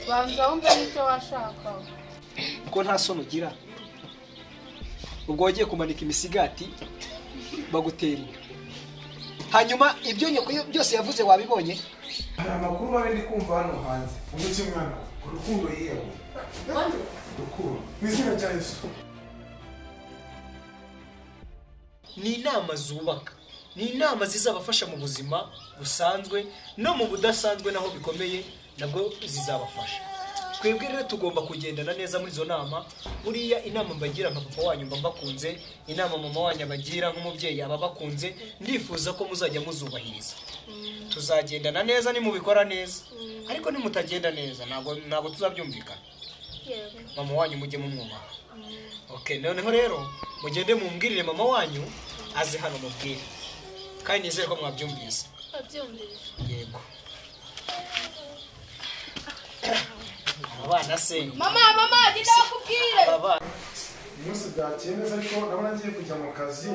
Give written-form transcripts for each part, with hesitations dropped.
banza wumve n'icyo washaka ko nta sono ugira ubwo wagiye kumanika imisigati bagutera hanyuma ibyo nyoko byose yavuze wabibonye hari amakuru babe ndi kumva hano hanze umuki mwana urukundo yewe urukundo mwizina rya Yesu ni inama zubaka ni inama zizabafasha mu buzima busanzwe no mu budasanzwe naho bikomeye nabwo zizabafasha twebwe rero tugomba kugendana neza muri zo nama buriya inama mbagira nka papa wanyu mba mbakunze inama mama wanyu abagira nk'umubyeyi aba bakunze ndifuza ko muzajya muzubahiriza tuzagendana neza nimubikora neza ariko nimutagenda neza ntabwo tuzabyumvikana mama wanyu mujye mumwubaha okay noneho rero mugende mumbwirire mama wanyu aze hano mubwire kandi nizere ko mwabyumvise yego abana se mama genda bakubwire abana umunsi bwakeye neza ariko nabona ngiye kujya mu kazi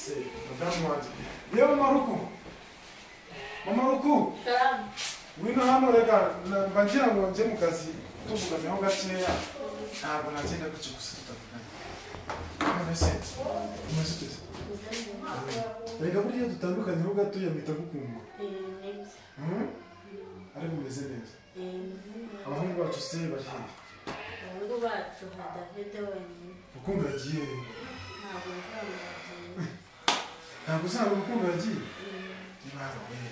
se madamu wanjye yewe mama ruku wino hano rega mba ngira ngo njye mu kazi tuvuganeho gakeya ntabwo nagenda gutyo gusa tutavuganye none se umaze ugeze rega buriya dutandukanyeho gatoya mpita gukumva ariko umeze neza abahungu bacu se bari hehe abahungu bacu nka David wenyine urukundo yagiye ntabwo usanga urukundo yagiye nibaho wewe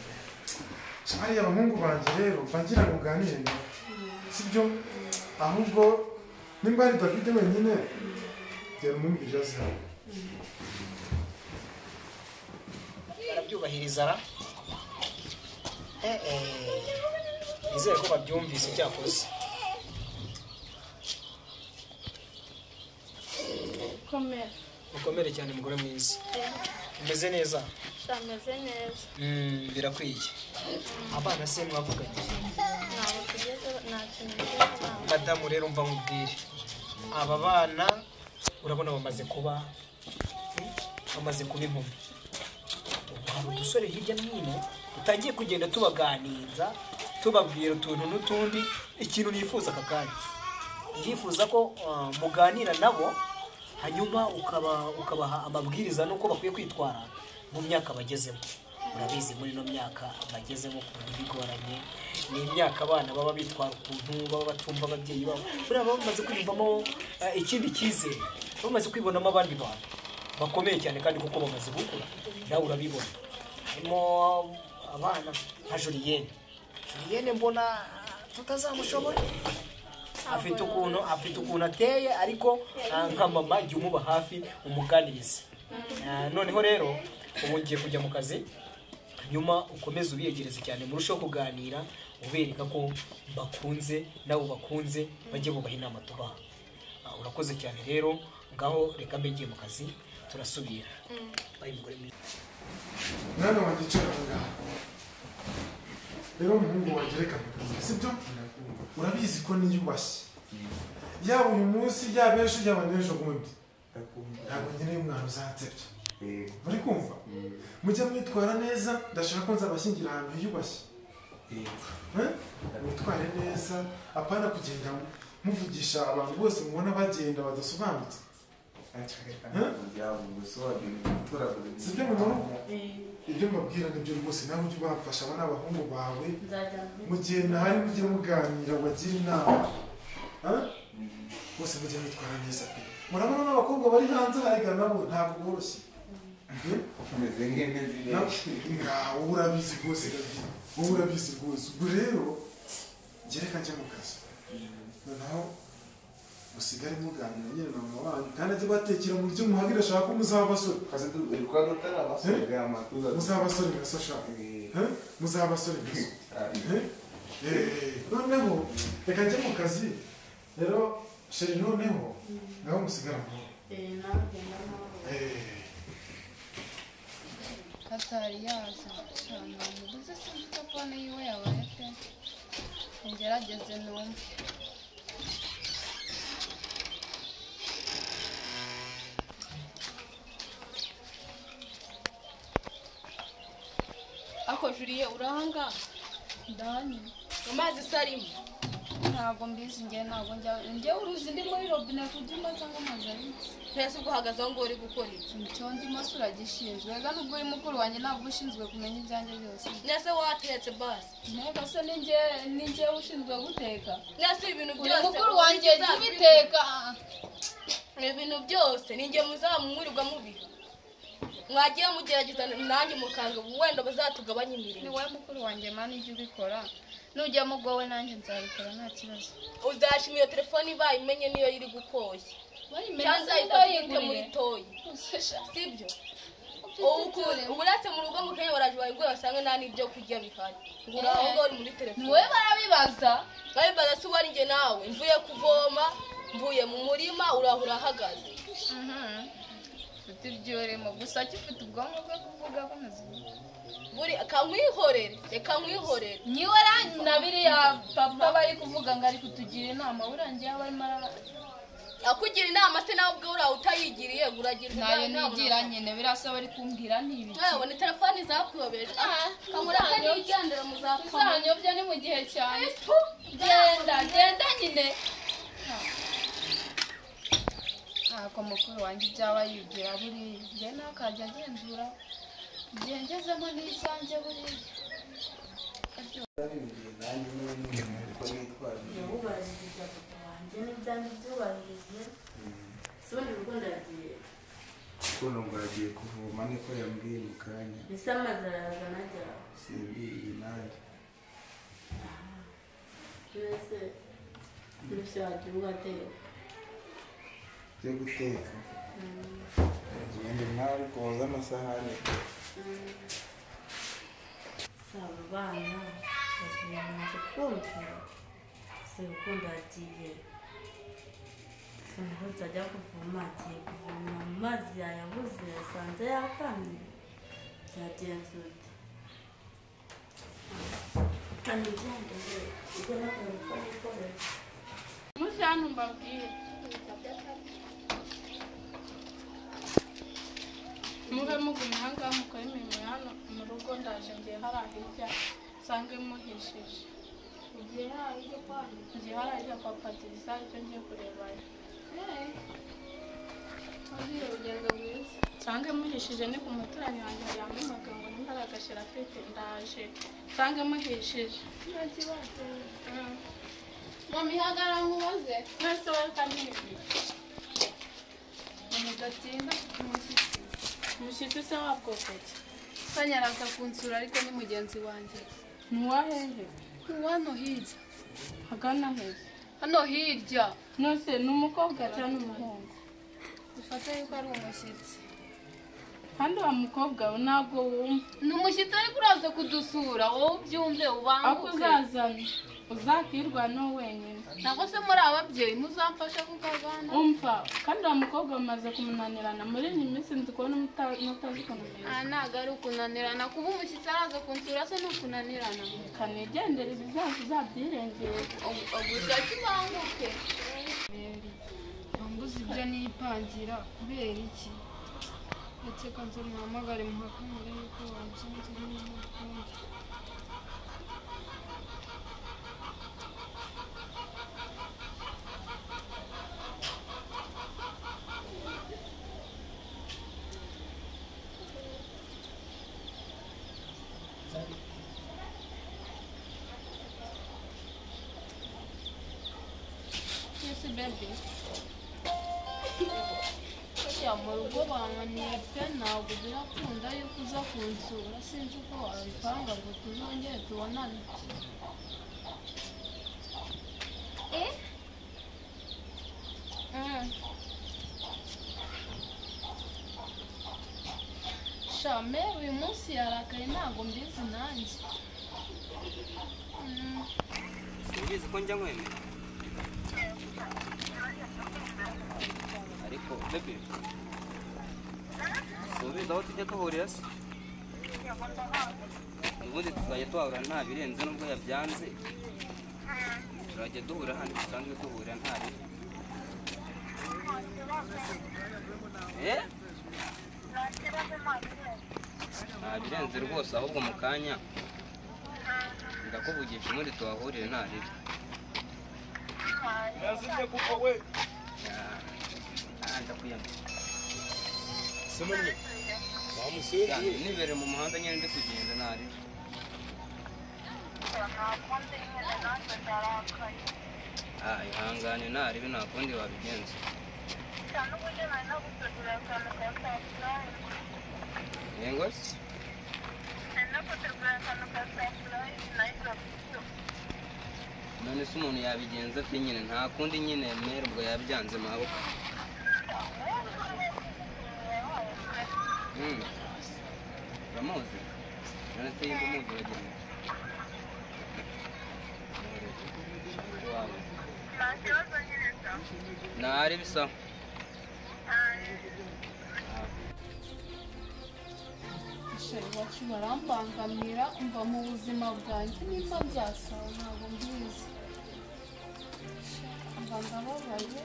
hariya abahungu banjye rero mba ngira ngo uganire nawe sibyo ahubwo nimba ari David wenyine gera umumbwirira aze hano barabyubahiriza ra nizere ko babyumvise byakoze ukomere cyane mugore mwiza umeze neza ameze neza birakwiye abana se mwavuganye ntabwo tugeze nta kintu madamu rero mva nkubwire aba bana urabona bamaze kuba inkumi hari udusore hirya no hino utangiye kugenda tubaganiriza tubabwira utuntu n'utundi ikintu nifuza aka kanya ndifuza ko muganira nabo hanyuma ukabaha amabwiriza n'uko bakwiye kwitwara mu myaka bagezemo urabizi muri ino myaka bagezemo ku buryo bigoranye ni imyaka abana baba bitwara ukuntu baba batumva ababyeyi babo buriya baba bamaze kwiyumvamo ikindi cyizere bamaze kwibonamo abandi bantu bakomeye cyane kandi kuko bamaze gukura nawe urabibona harimo abana nka Julienne mbona tutazamushobora afite ukuntu ateye ariko nka mama jya umuba hafi umuganirize noneho rero ubu ngiye kujya mu kazi nyuma ukomeze ubiyegereze cyane murushaho kuganira ubereka ko bakunze nabo bakunze bajye bubaha inama tubaha urakoze cyane rero ngaho reka mbe ngiye mu kazi turasubira bayi mugore mwiza mwana wanjye icara ngaha rero umuhungu wanjye reka mubwire sibyo urabizi ko niyubashye yaba uyu munsi yaba ejo yaba n'ejo bundi ntabwo nkeneye umwana uzansebya muri kumva mujya mwitwara neza ndashaka ko nzabashyingira ahantu hiyubashye mwitware neza apana kugenda muvugisha abantu bose mubona bagenda badasobanutse sibyo mubona ibyo mbabwira nibyo rwose nawe ujye ubafasha aba ni abahungu bawe mu gihe ntahari mujye muganira bagira inama bose mujye mwitwara neza pe murabona n'abakobwa bari hanze hariga nabo ntabwo boroshye wowe urabizi rwose wowe urabizi rwose ubwo rero gereka njya mu kazi noneho musigare muganira nyine na mama wanyu kandi ajye batekera mu buryo muhagira ashaka ko muzaba abasore muzaba abasore mwese ashaka muzaba abasore mwese noneho reka njye mu kazi rero sheri noneho ngaho musigara mu atari yaza cyane umuguzi sinzi ko fone yiwe yabaye pe ngerageze numve ako Julie uranga ndani amazi sarimo ntabwo mbizi njye uruzi ndi muri robine kubyumba cyangwa amazi arimo ntese guhagaze aho ngo uri gukora iki icyo ndimo suragishinzwe ega nubwo uri mukuru wanjye ntabwo ushinzwe kumenya ibyanjye byose nese watetse basi ntego se ninjye ushinzwe guteka nese ibintu uri byose mukuru wanjye ubiteka ibintu byose ninjye muzamumurirwa mubiha mwagiye mugerageza nanjye mukanga wenda bazatugabanya imirimo ni wowe mukuru wanjye mani ijya ubikora nujya mugowe nanjye nzabikora nta kibazo uzashima iyo telefone ibaye imenye niyo iri gukoshya cyangwa ifite muri toyi sibyo uretse mu rugo mukenya baraje bayigura basanga nta n'ibyo kurya bihari ngura ahubwo uri muri telefone niwe barabibaza si uwari njye nawe mvuye kuvoma mvuye mu murima urahura ahagaze ufite ibyoremo gusa gifite ubwonko bwo kuvuga ko nazima reka nkwihorere niwe na biriya papa bari kuvuga ngo ari kutugira inama urangiye barimo akugira inama se nawe ubwo uriya utayigiriye uragirwa nayo nigira nyine birasaba ari kumbwira n'ibiki ni telefoni zakuyobeje kamuraka n'igendera muzapfa uzanyobya ni mu gihe cyane genda nyine ntabwo mukuru wanjye ibyaba yigira buriya njye ntakajya agenzura igihe ngezemo n'izanjye buriya yawubahirije papa wanjye n'ibyanjye byubahirije sibundi urugo ndagiye kuno ngo agiye kuvoma niko yambwiye mu kanya mbese amazi arazana ajya simbizi nanjye mbese mbese wagira ugateka byo guteka ngende nawe koza amasahani saba abana bazimana kukumvira se urukundo agiye noneho nzajya kuvoma agiye kuvoma amazi yayabuze yasanze yakamye byagenze ute kandi byandeze ibyo n'akantu ko gukorera muzi hano mbabwire mube muguma aha ngaha mukora imirimo ya hano mu rugo ndaje ngiye hariya hirya nsange muhishije ngiye hariya kwa patirisa icyo ngiye kurebayo urugendo rwiza nsange muhishije ni ku muturanyi wanjye yampamagaye ngo nimba ari agashira afite ndaje nsange muhishije nta kibazo mama ihagarara nkubaze mwese we kanini mugatinda umushyitsi umushyitsi se wabwokoke kanyaraza kunsura ariko ni mugenzi wanjye ntuwahehe ni hano hirya hagana heza hano hirya nose ni umukobwa cyangwa n'umuhungu bifata yuko ari umushyitsi kandi wa mukobwa we ntabwo wumva ni umushyitsi ariko uraza kudusura wowe ubyumve ako ubanguke uzazana uzakirwana wenyine ntabwo se muri ababyeyi muzamfasha kukagana umva kandi wa mukobwa bamaze kumunanirana muri iyi minsi ndi kubona mutazi kunanirana ntabwo ari ukunanirana kuba umushyitsi araza kunsura se ni ukunanirana kanigendera ibizaza uzabyirengera gusa kibanguke mbuze ibyo nipangira kubera iki ndetse kanze muhamagare muhakanire yuko wansinze n'umukunzi Yes, baby. kujya mu rugo bananiye pe ntabwo birakunda yuko uza kunsura sinzi uko wabipanga ngo tuzongere tubonane shame uyu munsi yarakaye ntabwo mbizi nanjye ubizi ko njya nkwemera ariko bebe ubizi aho tujya duhurira se ubundi tuzajya tuhahura nta birenze nubwo yabyanze turajya duhura hano dusanzwe duhurira nta birenze nta birenze rwose ahubwo mu kanya ndakuvugisha ubundi tuhahurire nta ribi Yazimye kuko we. ndakwiyamye Semenye. Bamuseye. nibere mu muhanda nyine ndi kugenda nta ribi ihangane nta ribi nta kundi wabigenza yego se none se umuntu yabigenza ate nyine nta kundi nyine mere ubwo yabyanze maboko uramuzi none se yimba umuzi uragenda ntari bisa iwacu barambangamira mva mu buzima bwanjye nimba nzasaba ntabwo mbizi mva ndababaye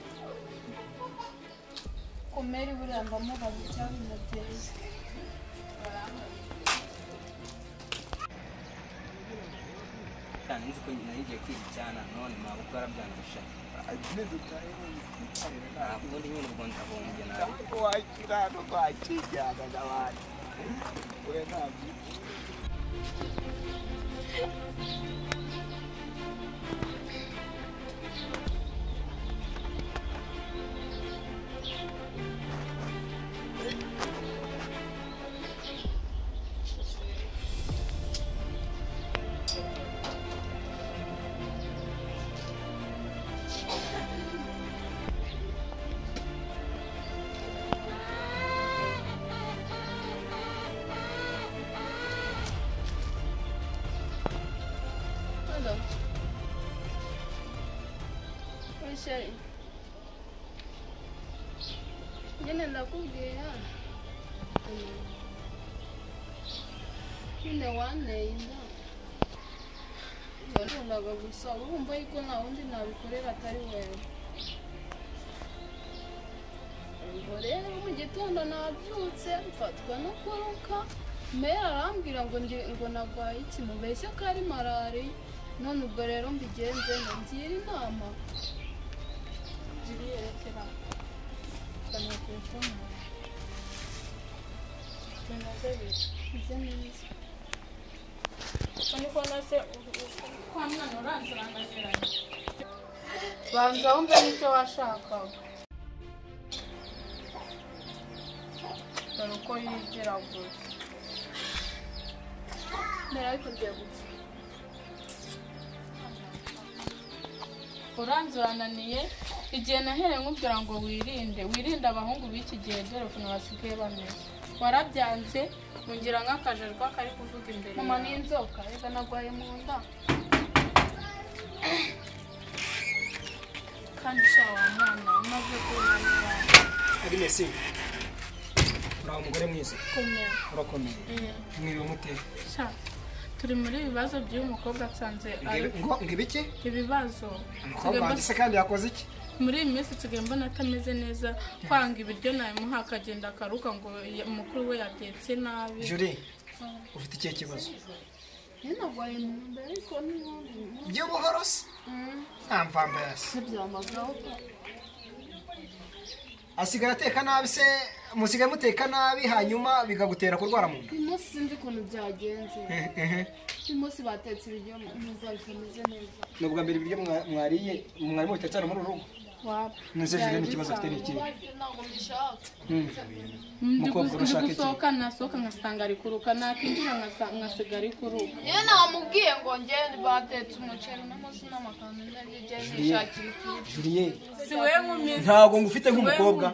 komeri buriya mba mubaza icyabimuteye nzi ko nari ngiye kwiga cyane none maboko yarabyangisha ubundi nyine ubwo ndahombye nabi wakira no kwakijyana n'abandi we ntabwo nyine ndakubwira nyine wanteye inda yakundaga gusa urumva yuko nta wundi nabikorera atari wewe ubwo rero mu gitondo nabyutse mfatwa no kuruka mera arambwira ngo nagwaye iki mubeshya ko ari malariya none ubwo rero mbigenze ngira inama ziriyerekera kana telefone tunaze bize neza Niko nase kwa mwana uranzurangaziranye banza wumve n'icyo washakaga dore uko yigira gusa mbere ariko ngiye gupfa uranzurananiye igihe nahereye nkubwira ngo wirinde abahungu b'iki gihe dore ukuntu basigaye bameze warabyanze ngira nk'akajerwa kari kuvuga imbere mama n'inzoka reka nagwaye mu nda kandi sha wa mwana umaze kunanira Agnes uraho umugore mwiza komera urakomeye mwiriwe muteye sha turi muri ibibazo by'uyu mukobwa nsanze ngo ibiki ibibazo umukobwa wanjye se kandi yakoze iki muri iyi minsi nsigaye mbona atameze neza kwanga ibiryo nabimuha akagenda akaruka ngo umukuru we yatetse nabi Julie ufite ikihe kibazo nagwaye mu nda ariko n'ubundi by'ubuhoro se nta mvambasi byamagaho asigaye ateka nabi se musigaye muteka nabi hanyuma bikagutera kurwara mu nda uyu munsi sinzi ukuntu byagenze uyu munsi batetse ibiryo numva bitameze neza ni ubwa mbere ibiryo mwariye mwari mubitetse hano muri uru rugo nese Julie n'ikibazo afite ni ikihe ntabwo mbishaka ndi gusohoka nasohoka ngasanga ari kuruka nakinjira nkasiga ari kuruka iyo namubwiye ngo ngende batetse umuceri n'amazi n'amakanzu n'ibyo nishakira ifiriti Julie si we nk'umizi ntabwo ngufite nk'umukobwa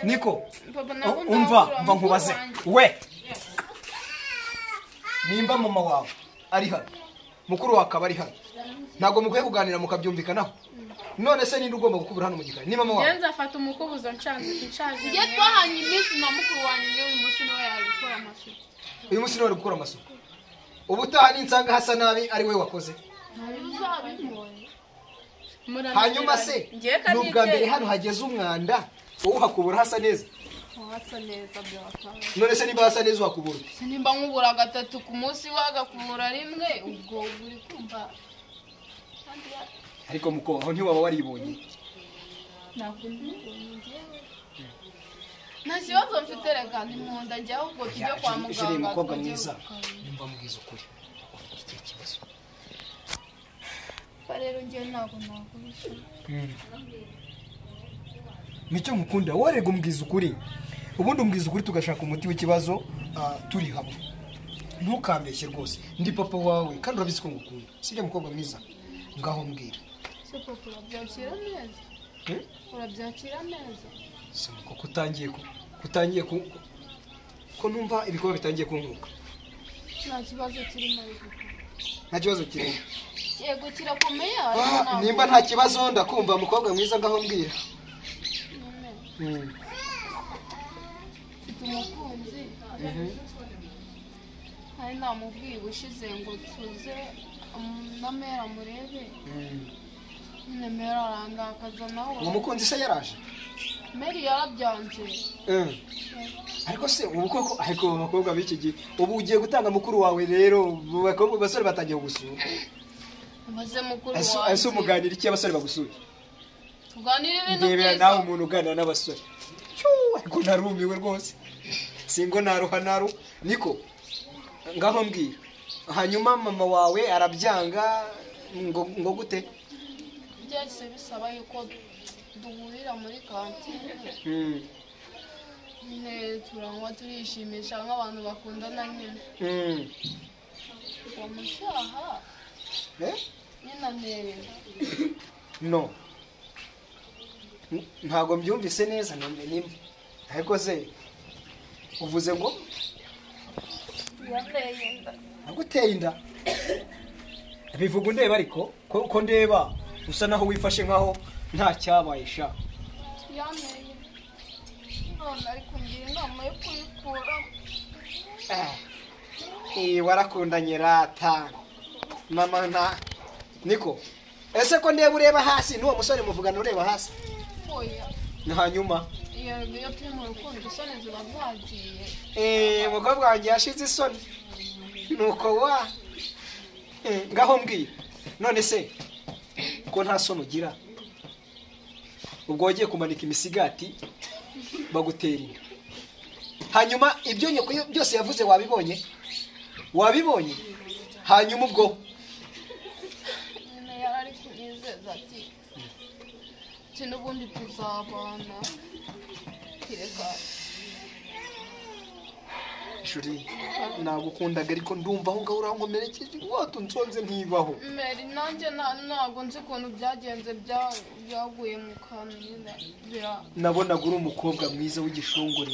niko umva nkubaze we nimba mama wawe ari hano mukuru wawe akaba ari hano ntabwo mukwiye kuganira mukabyumvikanaho none se ninde ugomba gukubura hano mu gikari ni mama wawe yenza afata umukubuzo nshaje iyo twahanye iminsi na mukuru wanjye uyu munsi niwe yari gukora amasuku uyu munsi niwe ari gukora amasuku ubutaha ninsanga hasa nabi ari we wakoze Muramenyeranye. hanyuma se Ngiye n'ubwa mbere hano hageze umwanda wowe uhakubura hasa neza hasa neza byakanga none se niba hasa neza wakubura nimba nkubura gatatu ku munsi wagakubura rimwe ubwo uri kumva ariko muko aho ntiwaba waribonye nakundi nta kibazo mfite reka ni mu nda njya ahubwo tujye kwa muganga umukobwa mwiza nimba mbwiza ukuri ufite ikibazo rero njye ntabwo nakubisha nicyo mukunda warega umbwiza ukuri ubundi umbwiza ukuri tugashaka umuti w'ikibazo turi hamwe ntukambeshye rwose ndi papa wawe kandi urabizi ko ngukunda sibyo mukobwa mwiza ngaho mbwira se papa urabyakira neza urabyakira neza se muko kutangiye ko numva ibikorwa bitangiye kunguka nta kibazo kirimo nta kibazo kirimo yego kirakomeye nimba nta kibazo ndakumva mukobwa mwiza ngaho mbwira mfite umukunzi hari namubwiye ubushize ngo tuze na mera murebe nyine mera arandakaza nawe uwo mukunzi se yaraje meri yarabyanze ariko se ubu koko ariko abakobwa b'iki gihe ubu ugiye gutanga mukuru wawe rero abakobwa basore batangiye gusura maze mukuru wawe ese umuganira iki abasore bagusuye tuganira ibintu ndebera nawe umuntu uganira n'abasore ariko narumiwe rwose singo naruha niko ngaho mbwira hanyuma mama wawe arabyanga ngo gute byahise bisaba yuko duhurira muri kantine nyine turanywa turishimisha nk'abantu bakundana nyine uwo mushaha nyine anterera no ntabwo mbyumvise neza namwe nimwe ariko se uvuze ngo yanteye inda naguteye inda bivuga undeba ariko ko ndeba usa naho wifashe nkaho nta cyabaye sha yanteye none ari kungira inama yo kuyikuramo warakundanye rata mama nta niko ese ko ndeba ureba hasi n'uwo musore muvugana ureba hasi oya hanyuma iyo turi mu rukundo isoni ziba zagiye umukobwa wanjye yashize isoni nuko wa ngaho mbwira none se ko nta soni ugira ubwo wagiye kumanika imisigati bagutera inda hanyuma ibyo nyoko byose yavuze wabibonye hanyuma ubwo nyine yari ari kunyizeza ati n'ubundi tuzabana kireka shuri nagukundaga ariko ndumva aho ngaho urankomerekeje wato nsonze ntibaho meri nanjye ntabwo nzi ukuntu byagenze byaguye mu kantu nyine nabonaga uri umukobwa mwiza w'igishongore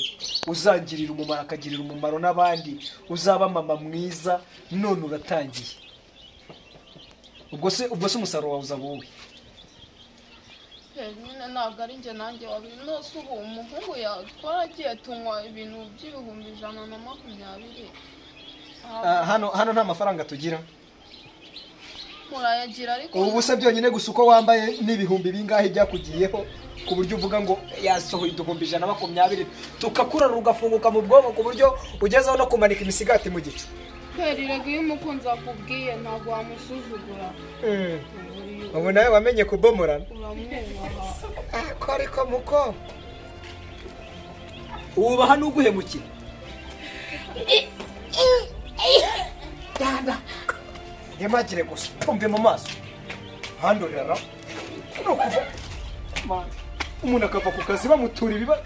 uzagirira umumaro akagirira umumaro n'abandi uzaba mama mwiza none uratangiye ubwo se umusaruro wawe uzaba wowe nyine ntabwo ari njye nanjye wabiri nose ubu umuhungu twaragiye tunywa ibintu by'ibihumbi 120 hano nta mafaranga tugira murayagira ariko ubu se byonyine gusa uko wambaye n'ibihumbi bingahe byakugiyeho ku buryo uvuga ngo yasohoye 120 tukakurara ugafunguka mu bwonko ku buryo ugezeho no kumanika imisigati mu gicu rega iyo umukunzi akubwiye ntabwo wamusuzugura ubu nawe wamenye kubomorana uramwubaha ko ariko muko wubaha n'uguhemukira dada yamagire gusa tumve mu maso handorera no kuva umuntu akava ku kazi bamutura ibibazo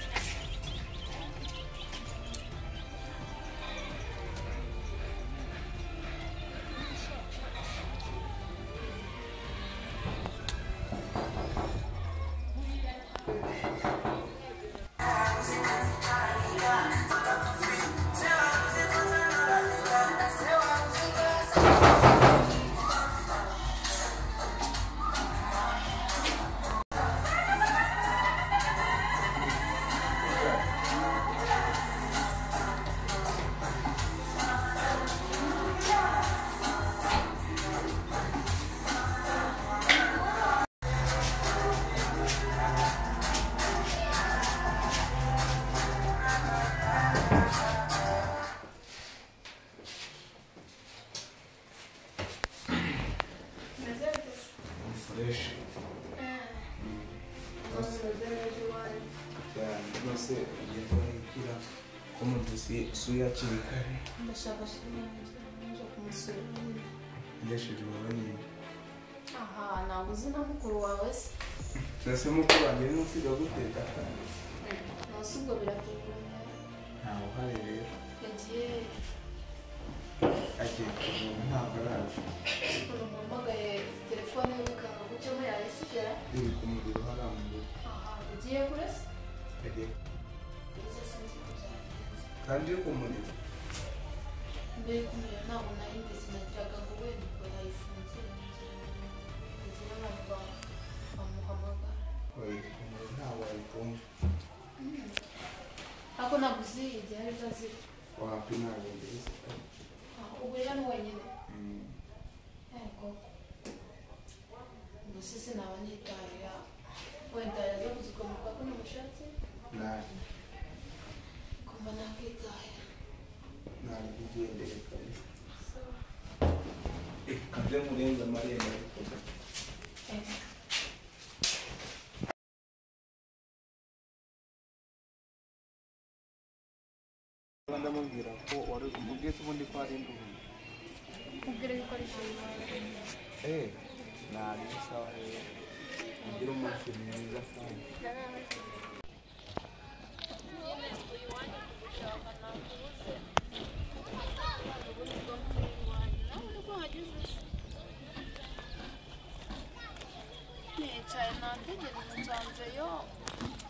fresh cyane rwose ugiye kubikira ko mu dusuye akiri kare ndashaka nje kumusura yashije wawe nyine aha ntabwo uzi na mukuru wawe se nase mukuru wanjye ni usiga guteka nasi ubwo biratunganya ntawe uhari rero yagiye kuvoma ntabwo araje ukuntu mpamagaye telefone ye bikanga gucamo yayisigara iri ku muriro hariya mu rugo aha yagiye kure se yagiye kandi iri ku muriro mbere kumenya ntabwo nari mbizi nagiraga ngo wenda ubwo yayifunze ngira ntabwo bamuhamagara iri ku muriro ntabwo wayifunze ariko ntabwo uzi igihe ari bwo azira wapi ntabwo mbizi ubu rero ni wenyine yego gusa sinaba nitahira wenda yaza kuzikomorwa ko namushatse nabi kumva nakitahira nabi kugendera kabisa kaze murenza amarembo ariko ndamubwira ko wari umubwiye ubundi ko ari indubu ubwire yuko ari shema nabi sawa rero ugira umunsi mwiza kandi nicaye nategereje nsanzeyo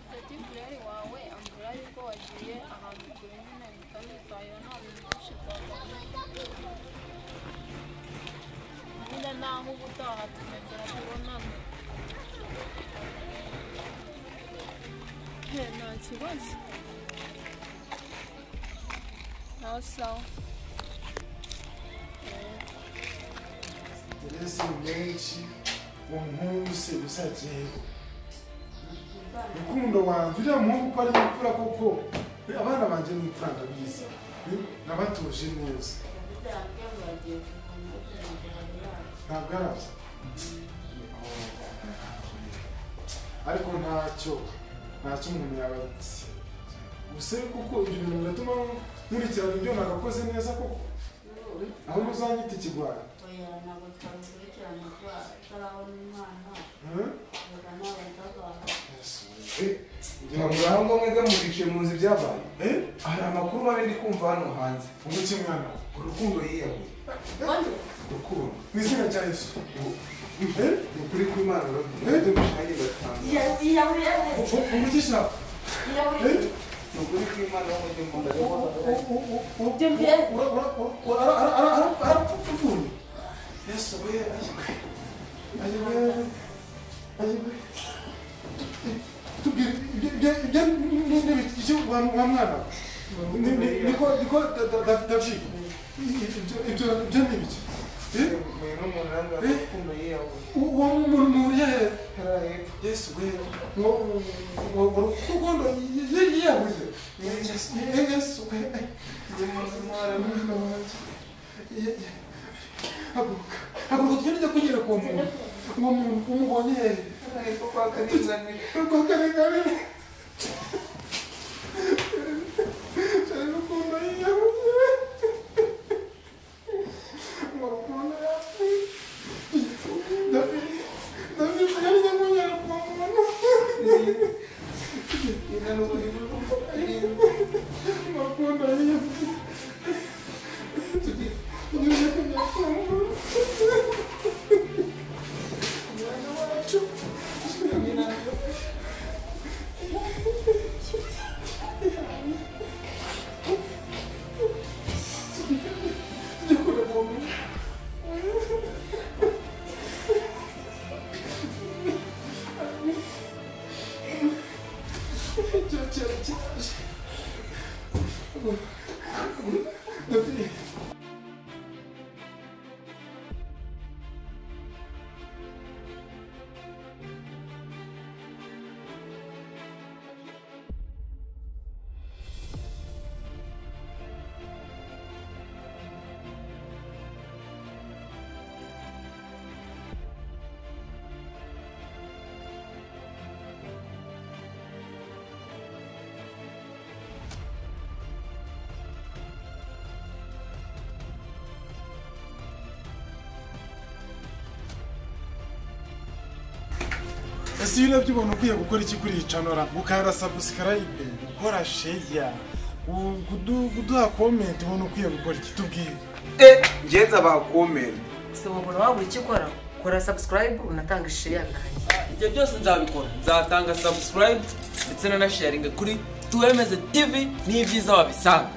petit frere wawe ambwira yuko wagiye ahantu kure nyine bikanitahira nta bintu byinshi twaganira nyine naho ubutaha tuzongera tubonane nta kibazo nawe sawa gereza menshi uwo muhungu se usagiye rukundo wanjye uriya muhungu ko ari imfura koko abana banjye ni imfura ndabizi nabatuje neza ntabwo araza ariko ntacyo umuntu yaba gusa kuko ibyo bintu biratuma nkurikirana ibyo nagakoze neza koko aho muzanyita ikigwari ntabwo twabikurikirana kuba utarabona umwana muraho ngo mwebwe mubice muzi ibyabaye hari amakuru mabi ndi kumva hano hanze umuki mwana urukundo yiyahuye urukundo mu izina rya yesu ni ukuri kw'imana dushanye gatanu umugisha ni ukuri kw'imana w'umujyi mu ndabona arapfuye yesu we ayiwe tubwire ibyo icyo wa mwana niko david ibyo ni ibiki uwo muntu uriye yesu we urukundo yiyahuye yesu we haguruka tugende kunyereka uwo muntu umubonye hehe kwa karengane cyane urukundo yiyahuye urukundo yapfuye david yarya kunyereka uwo muntu urukundo yiyahuye tugende kunyereka uwo muntu umwana wacu ese iyo urebye ubona ukwiye gukora iki kuri iyi canora gukanda subscribe gukora share kuduha comment ubona ukwiye gukora iki tubwire ngenza ba comment so ubona wabura icyo ukora kora subscribe unatanga share ibyo byose nzabikora nzatanga subscribe ndetse na sharing kuri Tuwemeze TV n'ibyiza wabisanga